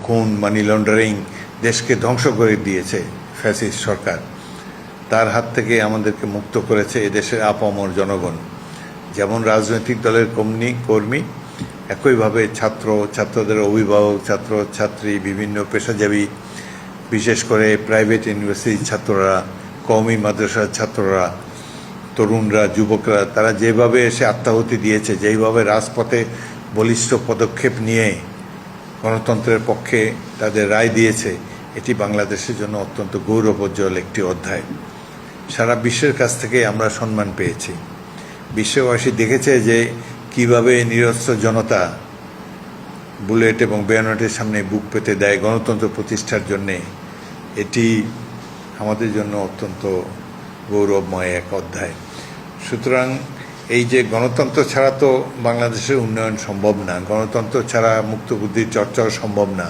খুন, money laundering দেশকে ধ্বংস করে দিয়েছে ফ্যাসিস্ট সরকার। তার হাত থেকে আমাদেরকে মুক্ত করেছে এদেশের আপামর জনগণ, যেমন রাজনৈতিক দলের কর্মী, একইভাবে ছাত্রদের অভিভাবক, ছাত্রছাত্রী, বিভিন্ন পেশাজীবী, বিশেষ করে প্রাইভেট ইউনিভার্সিটির ছাত্ররা, কওমি মাদ্রাসার ছাত্ররা, তরুণরা, যুবকরা, তারা যেভাবে এসে আত্মাহুতি দিয়েছে, যেইভাবে রাজপথে বলিষ্ঠ পদক্ষেপ নিয়ে গণতন্ত্রের পক্ষে তাদের রায় দিয়েছে, এটি বাংলাদেশের জন্য অত্যন্ত গৌরবোজ্জ্বল একটি অধ্যায়। সারা বিশ্বের কাছ থেকে আমরা সম্মান পেয়েছি। বিশ্ববাসী দেখেছে যে কিভাবে নিরস্ত্র জনতা বুলেট এবং বেয়নেটের সামনে বুক পেতে দেয় গণতন্ত্র প্রতিষ্ঠার জন্যে। এটি আমাদের জন্য অত্যন্ত গৌরবময় এক অধ্যায়। সুতরাং এই যে গণতন্ত্র ছাড়া তো বাংলাদেশের উন্নয়ন সম্ভব না, গণতন্ত্র ছাড়া মুক্তবুদ্ধির চর্চাও সম্ভব না।